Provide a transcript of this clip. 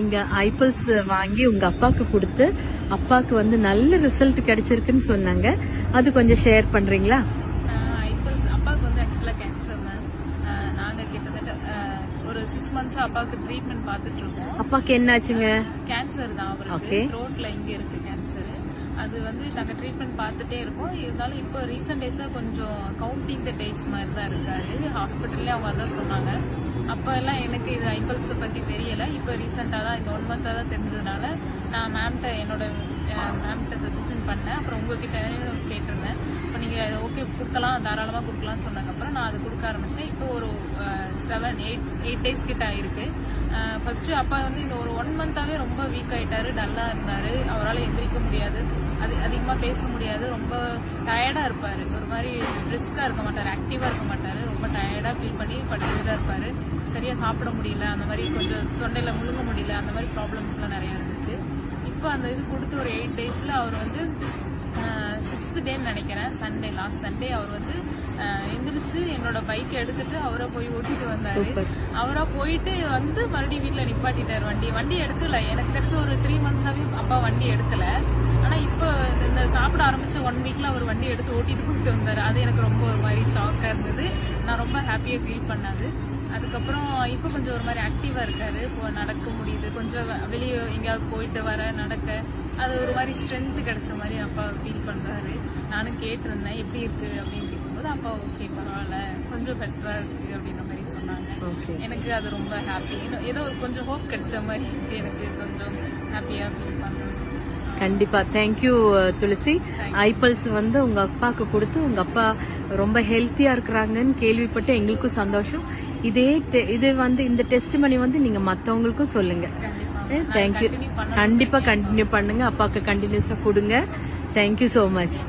இங்க ஐபிள்ஸ் வாங்கி உங்க அப்பாக்கு கொடுத்து அப்பாக்கு வந்து நல்ல ரிசல்ட் கிடைச்சிருக்குன்னு சொன்னாங்க. அது கொஞ்சம் ஷேர் பண்றீங்களா? ஐபிள்ஸ் அப்பாவுக்கு வந்து ஆக்சுவலா கேன்சர் மேம். நாங்க கிட்டத்தட்ட ஒரு 6 months அப்பாவுக்கு ட்ரீட்மெண்ட் பார்த்துட்டு இருக்கோம். அப்பாக்கு என்னாச்சுங்க? கேன்சர் தான் அவருக்கு. த்ரோட்ல இங்க இருக்கு கேன்சர். அது வந்து நாங்க ட்ரீட்மெண்ட் பார்த்துட்டே இருக்கோம். இருந்தாலும் இப்போ ரீசெண்ட் டேஸா கொஞ்சம் கவுண்டிங் த டேஸ் மாதிரி தான் இருக்காரு. ஹாஸ்பிட்டல்ல அவங்க தான் சொன்னாங்க. அப்ப எல்லாம் எனக்கு இது ஐபிள்ஸ் பத்தி தெரியல. இப்போ ரீசெண்டா தான் இந்த 1 month தான் தெரிஞ்சதுனால நான் என்னோட மேம்கிட்ட சஜஷன் பண்ணேன். அப்புறம் உங்ககிட்ட கேட்டிருந்தேன். இப்போ நீங்க ஓகே கொடுக்கலாம், தாராளமா கொடுக்கலாம்னு சொன்னாங்க. அப்புறம் நான் அதை கொடுக்க ஆரம்பிச்சேன். இப்போ ஒரு 7-8 days கிட்ட ஆயிருக்கு. ஃபர்ஸ்ட் அப்பா வந்து இந்த ஒரு 1 month-ஆவே ரொம்ப வீக் ஆயிட்டாரு, டல்லா இருந்தாரு. அவரால் எந்திரிக்க முடியாது, அதிகமா பேச முடியாது, ரொம்ப டயர்டா இருப்பாரு. ஒரு மாதிரி பிரிஸ்கா இருக்க மாட்டாரு, ஆக்டிவா இருக்க மாட்டாரு. ரொம்ப டயர்டா ஃபீல் பண்ணி படுத்துதான் இருப்பாரு. சரியா சாப்பிட முடியல, அந்த மாதிரி கொஞ்சம் தொண்டையில முழுங்க முடியல, அந்த மாதிரி ப்ராப்ளம்ஸ் எல்லாம் நிறைய இருந்துச்சு. இப்போ அந்த இது கொடுத்து ஒரு 8 daysல அவர் வந்து 6th day நினைக்கிறேன், சண்டே, லாஸ்ட் சண்டே அவர் வந்து எந்திரிச்சு என்னோட பைக் எடுத்துட்டு அவரை போய் ஓட்டிட்டு வந்தாரு. அவரா போயிட்டு வந்து மறுபடியும் வீட்டுல நிப்பாட்டிட்டாரு. வண்டி எடுக்கல. எனக்கு தெரிஞ்ச ஒரு 3 months-ஆவே அப்பா வண்டி எடுக்கல. ஆனா இப்போ இந்த சாப்பிட ஆரம்பிச்ச 1 weekல அவர் வண்டி எடுத்து ஓட்டிட்டு போயிட்டு வந்தாரு. அது எனக்கு ரொம்ப ஒரு மாதிரி ஷாக்கா இருந்தது. நான் ரொம்ப ஹாப்பியா ஃபீல் பண்ணாது. அதுக்கப்புறம் இப்போ கொஞ்சம் ஒரு மாதிரி ஆக்டிவா இருக்காரு. இப்போ நடக்க முடியுது, கொஞ்சம் வெளியே எங்கேயாவது போயிட்டு வர நடக்க அது ஒரு மாதிரி ஸ்ட்ரென்த் கிடைச்ச மாதிரி அப்பா ஃபீல் பண்றாரு. நானும் கேட்டிருந்தேன் எப்படி இருக்கு அப்படின்னு கேட்கும்போது அப்பா ஓகே பரவாயில்ல, கொஞ்சம் பெட்டரா இருக்கு அப்படின்ற மாதிரி சொன்னாங்க. எனக்கு அது ரொம்ப ஹாப்பி. ஏதோ ஒரு கொஞ்சம் ஹோப் கிடைச்ச மாதிரி இருக்கு. எனக்கு கொஞ்சம் ஹாப்பியா ஃபீல் பண்றேன். கண்டிப்பா. தேங்க்யூ துளசி. ஐபிள்ஸ் வந்து உங்க அப்பாக்கு கொடுத்து உங்க அப்பா ரொம்ப ஹெல்த்தியா இருக்கிறாங்கன்னு கேள்விப்பட்டு எங்களுக்கும் சந்தோஷம். இது வந்து இந்த டெஸ்ட் மணி வந்து நீங்க மத்தவங்களுக்கும் சொல்லுங்க. தேங்க்யூ. கண்டிப்பா கண்டினியூ பண்ணுங்க. அப்பாக்கு கண்டினியூஸா கொடுங்க. Thank you so much.